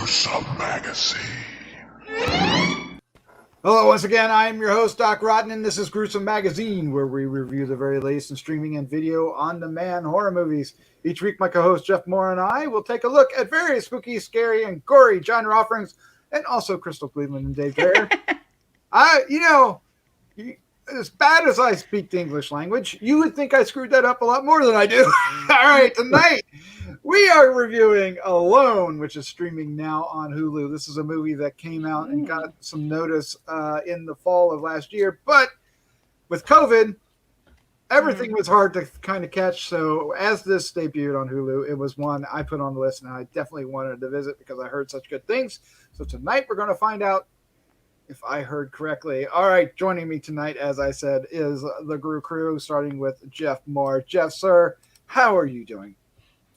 Gruesome Magazine. Hello, once again, I am your host, Doc Rotten, and this is Gruesome Magazine, where we review the very latest in streaming and video on-demand horror movies. Each week, my co-host Jeff Mohr and I will take a look at various spooky, scary, and gory genre offerings, and also Crystal Cleveland and Dave Dreher. As bad as I speak the English language, you would think I screwed that up a lot more than I do. All right, tonight we are reviewing Alone, which is streaming now on Hulu. This is a movie that came out and got some notice in the fall of last year, but with COVID, everything was hard to kind of catch. So as this debuted on Hulu, it was one I put on the list, and I definitely wanted to visit because I heard such good things. So tonight we're going to find out if I heard correctly. All right, joining me tonight, as I said, is the Guru Crew, starting with Jeff Mohr. Jeff, sir, how are you doing?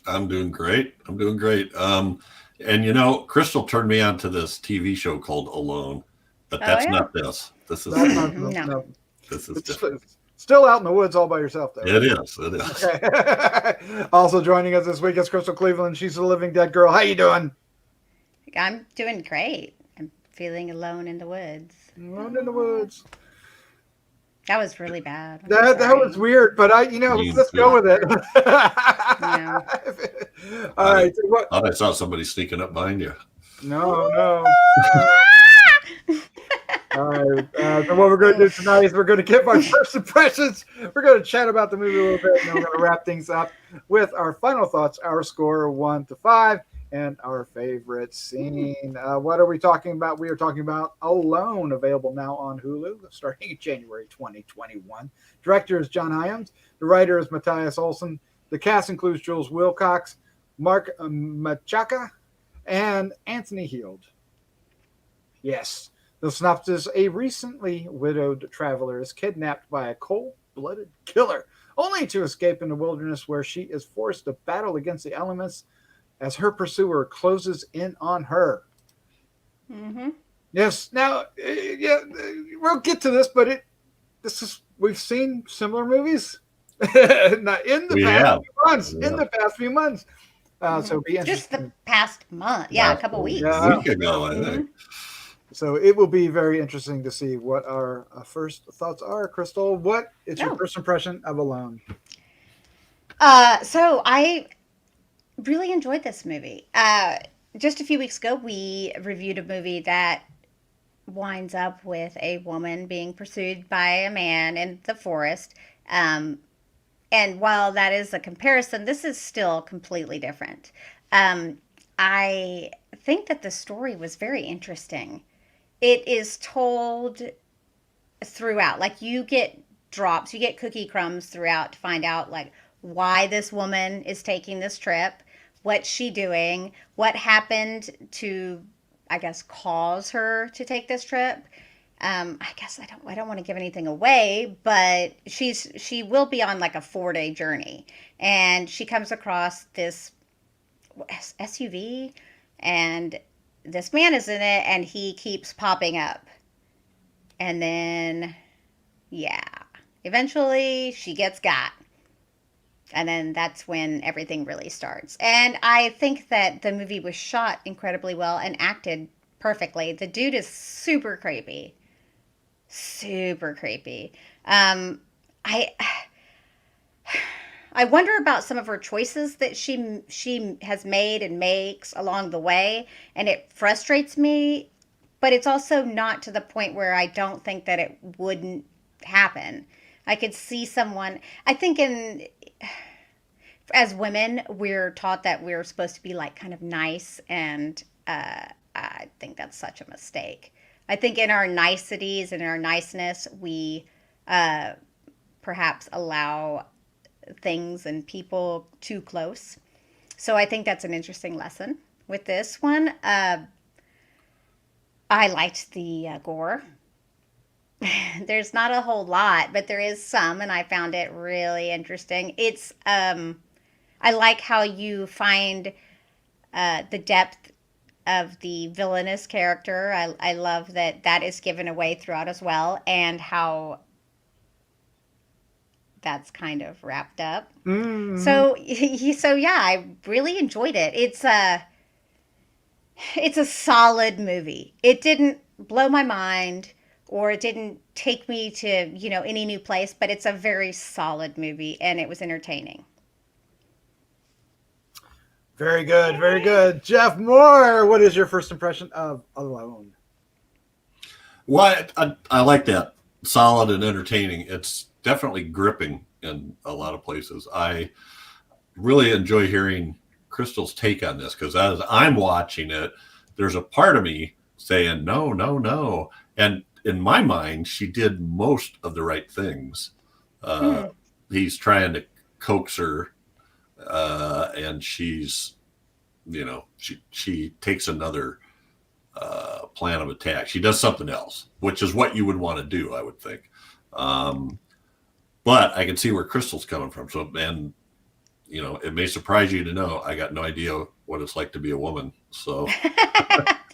I'm doing great. And Crystal turned me on to this TV show called Alone, but that's not this. This is no. This is different. Still out in the woods all by yourself, though. It is. Okay. Also joining us this week is Crystal Cleveland. She's a living dead girl. How you doing? I'm doing great. I'm feeling alone in the woods. Alone in the woods. That was really bad. That was weird, but let's go with it. Yeah. All right. Thought I saw somebody sneaking up behind you. No. All right. So what we're going to do tonight is we're going to give our first impressions. We're going to chat about the movie a little bit, and then we're going to wrap things up with our final thoughts, our score 1 to 5, and our favorite scene. What are we talking about? We are talking about Alone, available now on Hulu, starting in January 2021. Director is John Hyams. The writer is Mattias Olsson. The cast includes Jules, Willcox, Marc, Menchaca, and Anthony Heald. Yes. The synopsis: a recently widowed traveler is kidnapped by a cold-blooded killer, only to escape in the wilderness where she is forced to battle against the elements as her pursuer closes in on her. Mm-hmm. Yes. Now, we'll get to this, but we've seen similar movies in the past few months. So it'll be interesting. Just the past month. Yeah, a couple weeks. A week ago, I think. So it will be very interesting to see what our first thoughts are. Crystal, what is your first impression of Alone? So I really enjoyed this movie. Just a few weeks ago, we reviewed a movie that winds up with a woman being pursued by a man in the forest. And while that is a comparison, this is still completely different. I think that the story was very interesting. It is told throughout. Like, you get drops, you get cookie crumbs throughout to find out, like, why this woman is taking this trip, what's she doing, what happened to, I guess, cause her to take this trip. I guess I don't want to give anything away, but she will be on like a 4-day journey, and she comes across this SUV, and this man is in it, and he keeps popping up. And then, eventually she gets got. And then that's when everything really starts. And I think that the movie was shot incredibly well and acted perfectly. The dude is super creepy. Super creepy. I wonder about some of her choices that she has made and makes along the way, and it frustrates me, but it's also not to the point where I don't think that it wouldn't happen. I could see someone, I think as women, we're taught that we're supposed to be like kind of nice, and I think that's such a mistake. I think in our niceties and our niceness, we perhaps allow things and people too close. So I think that's an interesting lesson with this one. I liked the gore. There's not a whole lot, but there is some, and I found it really interesting. It's I like how you find the depth of the villainous character. I love that is given away throughout as well, and how that's kind of wrapped up. Mm-hmm. So yeah, I really enjoyed it. It's a solid movie. It didn't blow my mind or it didn't take me to, any new place, but it's a very solid movie and it was entertaining. Very good, very good. Jeff Mohr, what is your first impression of Alone? Well, I like that. Solid and entertaining. It's definitely gripping in a lot of places. I really enjoy hearing Crystal's take on this because as I'm watching it, there's a part of me saying, no, no, no. And in my mind, she did most of the right things. Mm. He's trying to coax her, and she's, she takes another plan of attack. She does something else, which is what you would want to do, I would think. But I can see where Crystal's coming from. So, and it may surprise you to know I got no idea what it's like to be a woman. So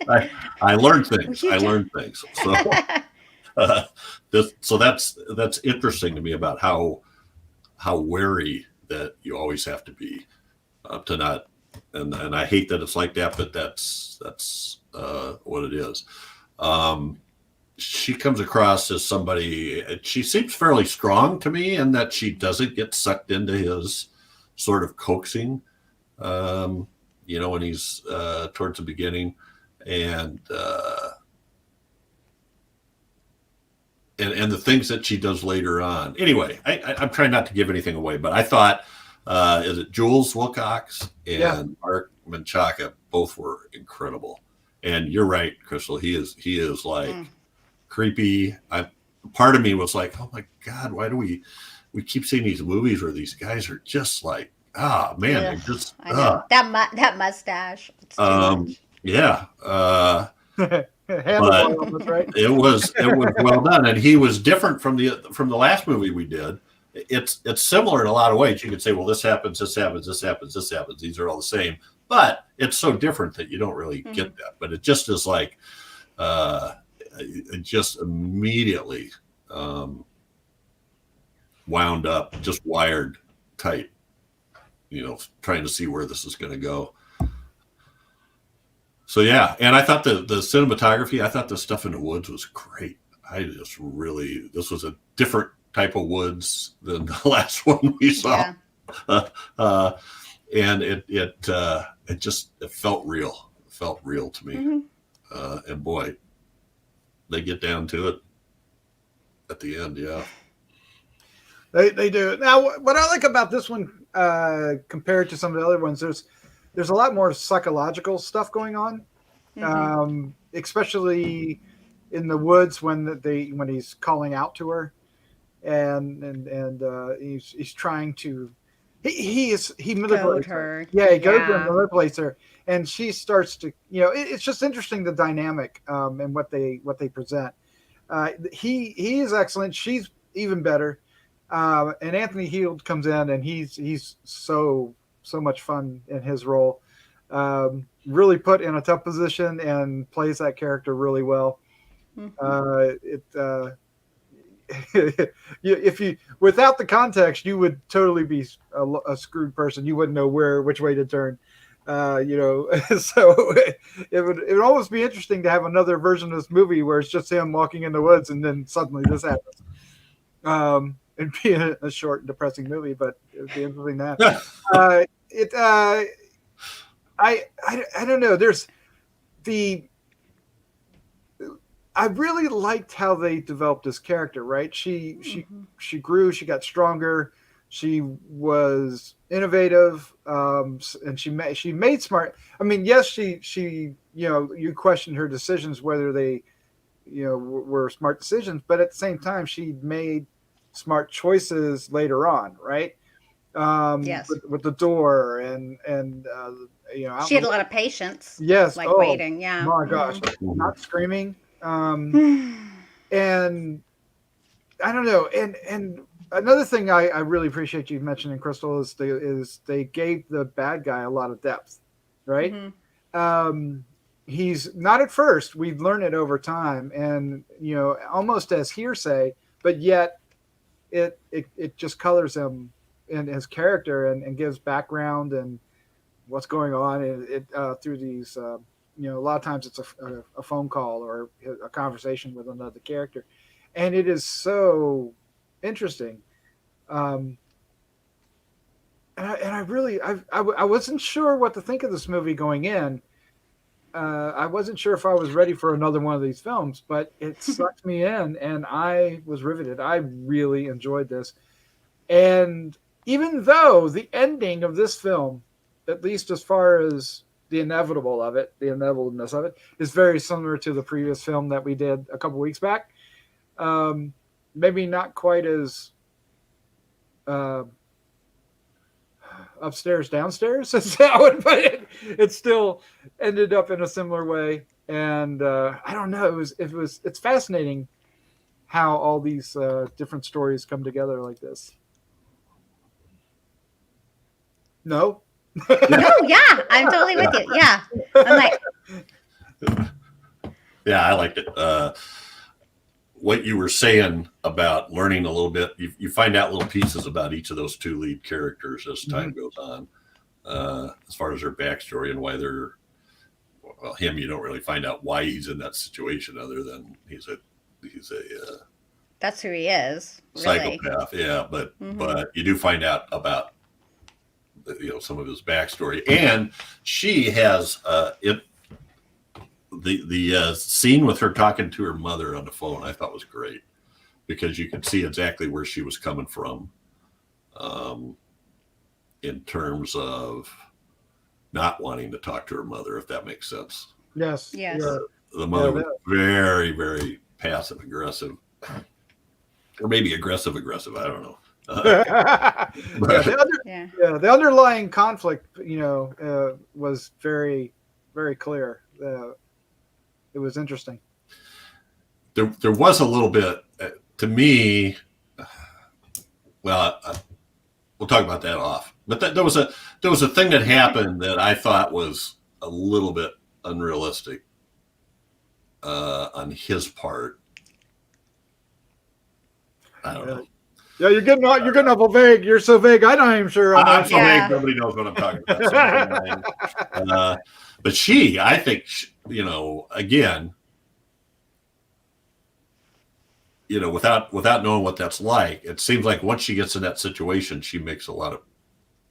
I learned things. I learned things. So so that's interesting to me about how wary that you always have to be to not. And I hate that it's like that, but that's what it is. She comes across as somebody. She seems fairly strong to me, in that she doesn't get sucked into his sort of coaxing. When he's towards the beginning, and the things that she does later on. Anyway, I'm trying not to give anything away, but I thought, is it Jules Willcox and Marc Menchaca both were incredible. And you're right, Crystal. He is like creepy. Part of me was like, oh my God, why do we keep seeing these movies where these guys are just like, man, they're just I know. That mustache. It's too much. Yeah. Handlebar, almost, right? It was well done, and he was different from the last movie we did. It's similar in a lot of ways. You could say, well, this happens, this happens, this happens, this happens. These are all the same, but it's so different that you don't really get that. But it just is like, it just immediately wound up, just wired tight. Trying to see where this is going to go. So yeah, and I thought the cinematography, I thought the stuff in the woods was great. This was a different type of woods than the last one we saw. Yeah. And it felt real. It felt real to me. And boy, they get down to it at the end. Yeah. They do. Now, what I like about this one compared to some of the other ones, there's a lot more psychological stuff going on, especially in the woods when he's calling out to her, and he's trying to he manipulates her. Yeah, he goes and manipulates her, and she starts to it's just interesting, the dynamic and what they present. He is excellent. She's even better. And Anthony Heald comes in, and he's so much fun in his role. Really put in a tough position and plays that character really well. If you without the context, you would totally be a screwed person. You wouldn't know which way to turn. So it would almost be interesting to have another version of this movie where it's just him walking in the woods, and then suddenly this happens. It'd be a short and depressing movie, but it would be interesting that. I don't know. I really liked how they developed this character, right? She grew, she got stronger, she was innovative, and she made smart. I mean, yes, she you questioned her decisions, whether they were smart decisions, but at the same time, she made smart choices later on, right? Yes. With the door and she had a lot of patience. Yes. Waiting. Yeah. My gosh, not screaming. And I don't know. And another thing I really appreciate you mentioning, Crystal, is they gave the bad guy a lot of depth, right? He's not at first. We've learned it over time, and almost as hearsay, but yet it just colors him in his character and gives background and what's going on through these a lot of times it's a phone call or a conversation with another character, and it is so interesting. Um, and I really, I wasn't sure what to think of this movie going in. I wasn't sure if I was ready for another one of these films, but it sucked me in, and I was riveted. I really enjoyed this, and even though the ending of this film, at least as far as the inevitableness of it, is very similar to the previous film that we did a couple weeks back. Maybe not quite as uh, upstairs, downstairs as that one, but it still ended up in a similar way. And I don't know. It's fascinating how all these different stories come together like this. No. No, yeah, I'm totally with you. Yeah, I'm like, Yeah, I liked it. What you were saying about learning a little bit, you find out little pieces about each of those two lead characters as time goes on, as far as their backstory and why they're, well, him, you don't really find out why he's in that situation other than he's a that's who he is. Really. Psychopath. Yeah, but you do find out about some of his backstory, and she has the scene with her talking to her mother on the phone, I thought was great because you could see exactly where she was coming from, in terms of not wanting to talk to her mother, if that makes sense. Yes. Yes. The mother was very, very passive aggressive, or maybe aggressive. I don't know. The underlying conflict, was very, very clear. It was interesting. There was a little bit to me. Well, we'll talk about that off. But there was a thing that happened that I thought was a little bit unrealistic on his part. I don't know. Yeah, you're getting awful vague. You're so vague. I'm not even sure. I'm so vague. Nobody knows what I'm talking about. But I think, again, without knowing what that's like, it seems like once she gets in that situation, she makes a lot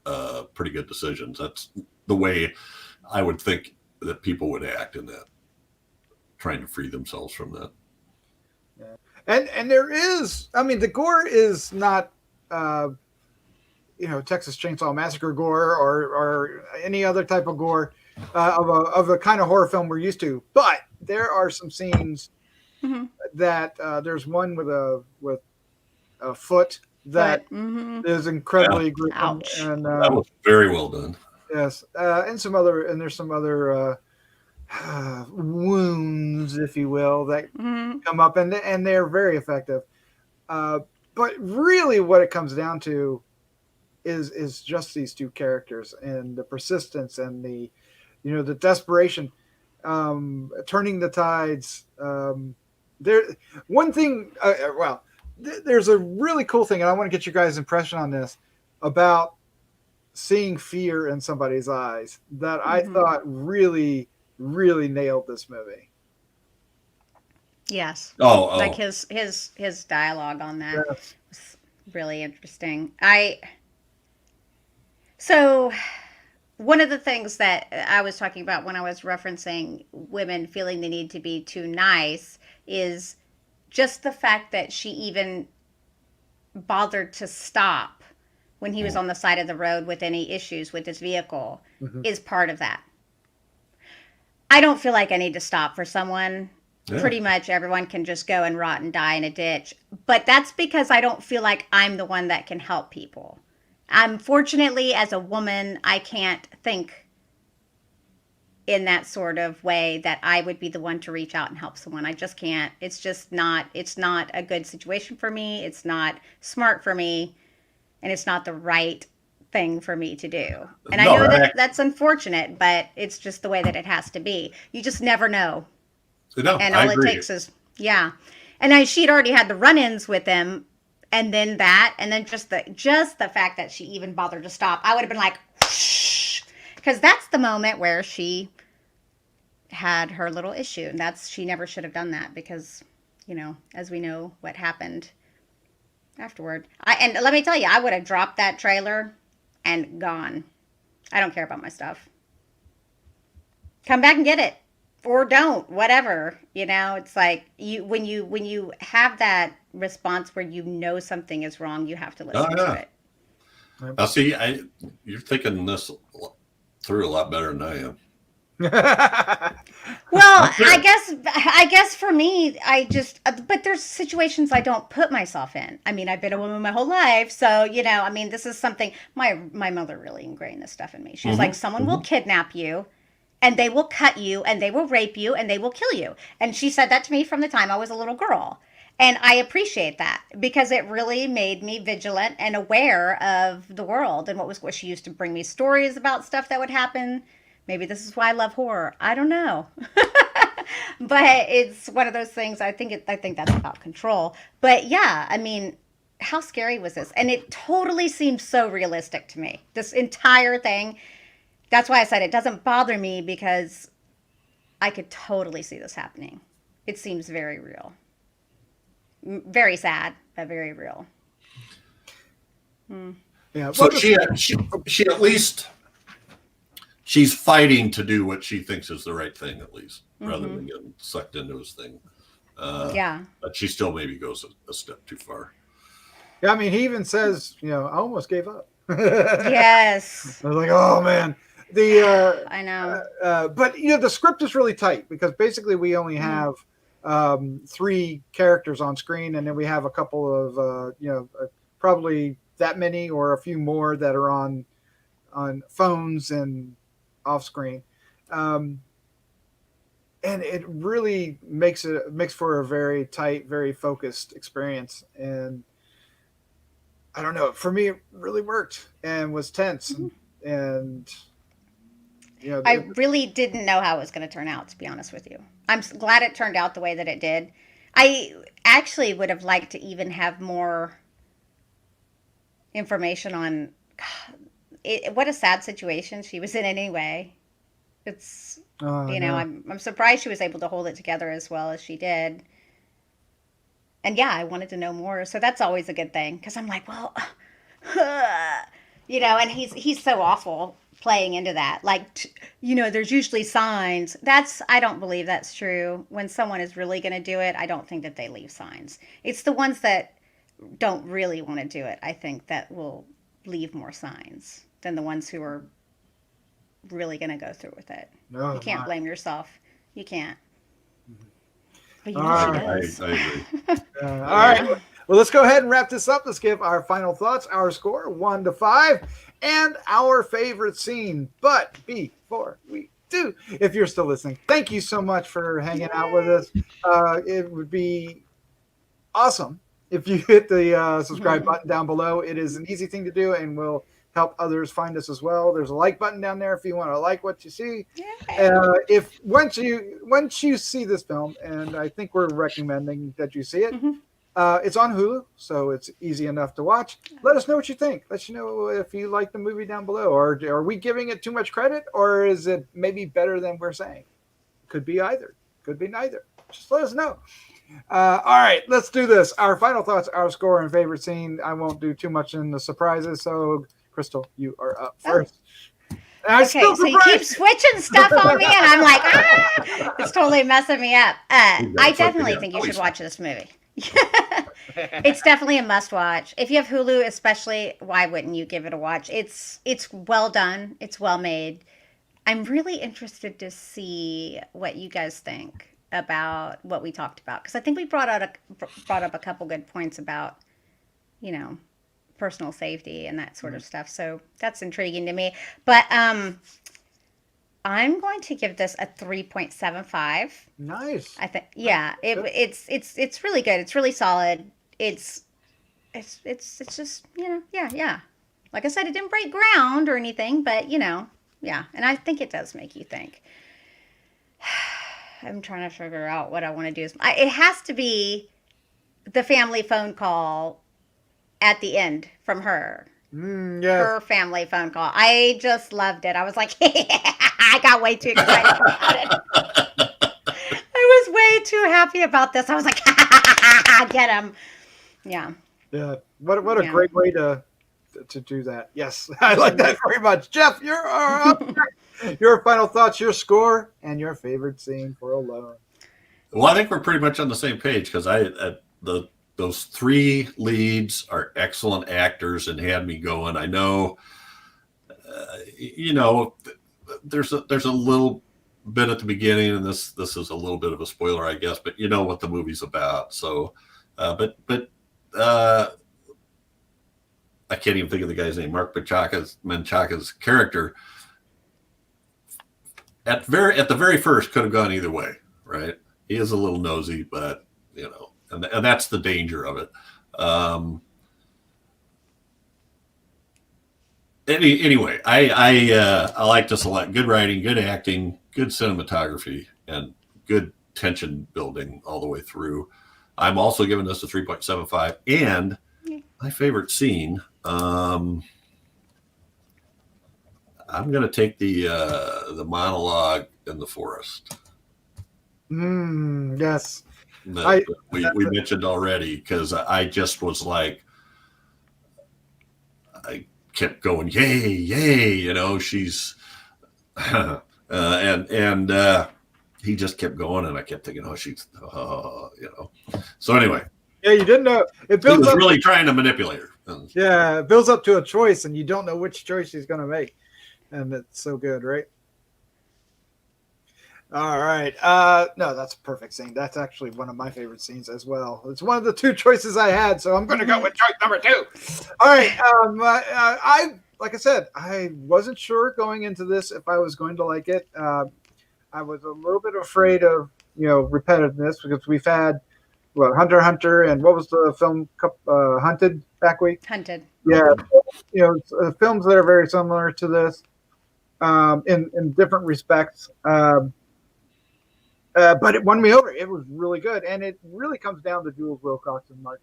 of pretty good decisions. That's the way I would think that people would act in that, trying to free themselves from that. Yeah. And there is, the gore is not, Texas Chainsaw Massacre gore or any other type of gore of a kind of horror film we're used to. But there are some scenes that there's one with a foot that is incredibly gruesome. And that was very well done. Yes, and there's some other wounds, if you will, that come up, and they're very effective. But really, what it comes down to is just these two characters and the persistence and the desperation, turning the tides. There's a really cool thing, and I want to get you guys' impression on this about seeing fear in somebody's eyes that I thought really, really nailed this movie. Yes. Oh. Like his dialogue on that was really interesting. So one of the things that I was talking about when I was referencing women feeling the need to be too nice is just the fact that she even bothered to stop when he was on the side of the road with any issues with his vehicle is part of that. I don't feel like I need to stop for someone. Yeah. Pretty much everyone can just go and rot and die in a ditch. But that's because I don't feel like I'm the one that can help people. Unfortunately, as a woman, I can't think in that sort of way that I would be the one to reach out and help someone. I just can't. It's not a good situation for me. It's not smart for me. And it's not the right thing for me to do. And I know that's unfortunate, but it's just the way that it has to be. You just never know. No, and all I agree. It takes is, yeah. And she'd already had the run-ins with him, and then that, and then just the fact that she even bothered to stop. I would have been like, shh, because that's the moment where she had her little issue, and she never should have done that because, as we know what happened afterward. And let me tell you, I would have dropped that trailer and gone. I don't care about my stuff. Come back and get it, or don't, whatever. It's like when you have that response where something is wrong, you have to listen to it. Now, see, you're thinking this through a lot better than I am. Well, I guess for me, but there's situations I don't put myself in. I mean, I've been a woman my whole life, so this is something my mother really ingrained this stuff in me. She was like, someone will kidnap you, and they will cut you, and they will rape you, and they will kill you. And she said that to me from the time I was a little girl. And I appreciate that because it really made me vigilant and aware of the world and what she used to bring me stories about stuff that would happen. Maybe this is why I love horror. I don't know. But it's one of those things. I think that's about control. But yeah, I mean, how scary was this? And it totally seems so realistic to me. This entire thing. That's why I said it doesn't bother me because I could totally see this happening. It seems very real. Very sad, but very real. Yeah. So she at least she's fighting to do what she thinks is the right thing, at least, rather than getting sucked into his thing. But she still maybe goes a step too far. Yeah, I mean, he even says, I almost gave up. Yes. I was like, oh man. I know. But the script is really tight because basically we only have 3 characters on screen, and then we have a couple of probably that many or a few more that are on phones and off screen, and it really makes for a very tight, very focused experience. And I don't know, for me it really worked and was tense. And I really didn't know how it was going to turn out, to be honest with you. I'm glad it turned out the way that it did. I actually would have liked to even have more information on what a sad situation she was in anyway. It's, I'm surprised she was able to hold it together as well as she did. And yeah, I wanted to know more. So that's always a good thing because I'm like, well, and he's so awful playing into that. Like, there's usually signs. I don't believe that's true. When someone is really going to do it, I don't think that they leave signs. It's the ones that don't really want to do it, I think, that will leave more signs than the ones who are really going to go through with it. No, you can't blame yourself. You can't. But she does. I agree. All right. Well, let's go ahead and wrap this up. Let's give our final thoughts, our score, 1 to 5, and our favorite scene. But before we do, if you're still listening, thank you so much for hanging out with us. It would be awesome if you hit the subscribe button down below. It is an easy thing to do and will help others find us as well. There's a like button down there if you want to like what you see. If once you see this film, and I think we're recommending that you see it, it's on Hulu, so it's easy enough to watch. Let us know what you think. Let us know if you like the movie down below, or are we giving it too much credit, or is it maybe better than we're saying? Could be either. Could be neither. Just let us know. All right, let's do this. Our final thoughts, our score, and favorite scene. I won't do too much in the surprises, so Crystal, you are up first. Okay, so you keep switching stuff on me, and I'm like, it's totally messing me up. I definitely think you should watch this movie. It's definitely a must-watch. If you have Hulu, especially, why wouldn't you give it a watch? It's well done. It's well made. I'm really interested to see what you guys think about what we talked about, because I think we brought up a couple good points about, personal safety and that sort of stuff. So that's intriguing to me. But I'm going to give this a 3.75. Nice. I think, yeah, it's really good. It's really solid. It's just, yeah. Like I said, it didn't break ground or anything, but yeah. And I think it does make you think. I'm trying to figure out what I want to do. It has to be the family phone call at the end from her. Yes. Her family phone call. I just loved it. I was like, I got way too excited about it. get too happy about this. I was like, get him. Yeah. Yeah. What a great way to do that. Yes, I like that very much. Jeff, you're up. Your final thoughts, your score, and your favorite scene for Alone. Well, I think we're pretty much on the same page because those three leads are excellent actors and had me going. I know, there's a little bit at the beginning, and this is a little bit of a spoiler, I guess, but you know what the movie's about. So, but I can't even think of the guy's name. Marc Menchaca's character at the very first could have gone either way, right? He is a little nosy, but and that's the danger of it. Anyway, I like this a lot. Good writing, good acting, good cinematography, and good tension building all the way through. I'm also giving this a 3.75. And my favorite scene, I'm going to take the monologue in the forest. Yes. We mentioned already, because I just was like, I kept going, yay, yay, she's, and he just kept going, and I kept thinking, So anyway. Yeah, you didn't know. He was really trying to manipulate her. Yeah, it builds up to a choice, and you don't know which choice she's going to make. And it's so good, right? All right. No, that's a perfect scene. That's actually one of my favorite scenes as well. It's one of the two choices I had, so I'm going to go with choice number 2. All right. Like I said, I wasn't sure going into this if I was going to like it. I was a little bit afraid of, repetitiveness, because we've had Hunter x Hunter, and what was the film, Hunted back week? Hunted. Yeah. Films that are very similar to this in different respects. But it won me over. It was really good. And it really comes down to Jules, Willcox, and Marc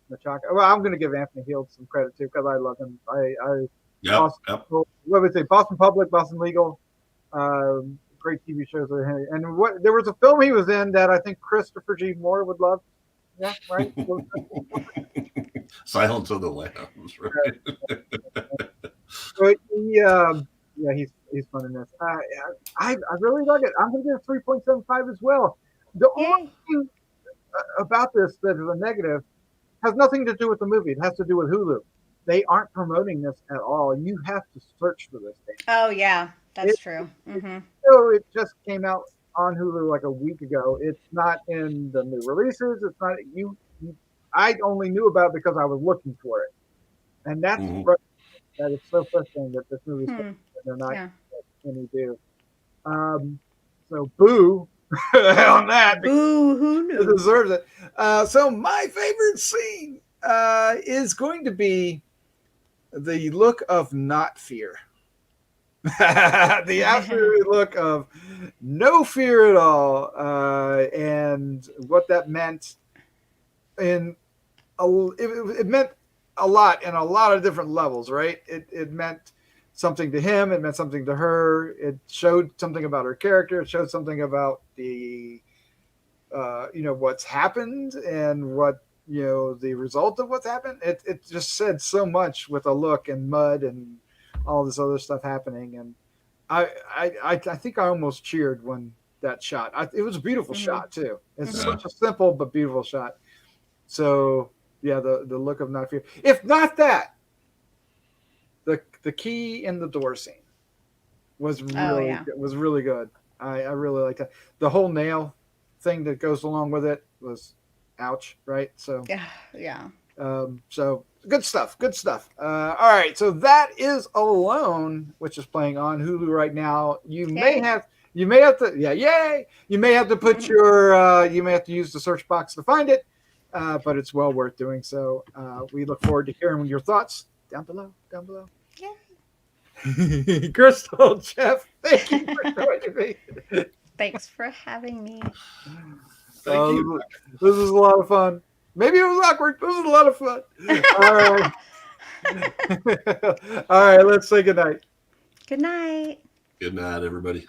Menchaca. Well, I'm going to give Anthony Heald some credit, too, because I love him. What would I say? Boston Public, Boston Legal, great TV shows. And there was a film he was in that I think Christopher G. Mohr would love. Yeah, right? Silence of the Lambs, right? So he's fun in this. I really like it. I'm going to give it 3.75 as well. The only thing about this that is a negative has nothing to do with the movie. It has to do with Hulu. They aren't promoting this at all. You have to search for this thing. Oh, yeah, that's true. Mm-hmm. So it just came out on Hulu like a week ago. It's not in the new releases. It's not I only knew about it because I was looking for it, and that's that is so frustrating that this movie's they're not any do. So boo on that. Boo, who knew? It deserves it. So my favorite scene is going to be the look of not fear. The absolute look of no fear at all, and what that meant it meant a lot in a lot of different levels, right? It meant something to him. It meant something to her. It showed something about her character. It showed something about the, what's happened and what, the result of what's happened. It just said so much with a look and mud and all this other stuff happening. And I think I almost cheered when that shot. It was a beautiful shot too. It's such a simple but beautiful shot. So yeah, the look of not fear. If not that, the key in the door scene was really good. I really liked that. The whole nail thing that goes along with it was ouch, right? So yeah. So good stuff. All right, so that is Alone, which is playing on Hulu right now. You may have to You may have to put your you may have to use the search box to find it, but it's well worth doing so. We look forward to hearing your thoughts down below. Yeah. Crystal, Jeff, thank you for joining me. Thanks for having me. Thank you. This was a lot of fun. Maybe it was awkward, but it was a lot of fun. All right. All right, let's say goodnight. Good night. Good night, everybody.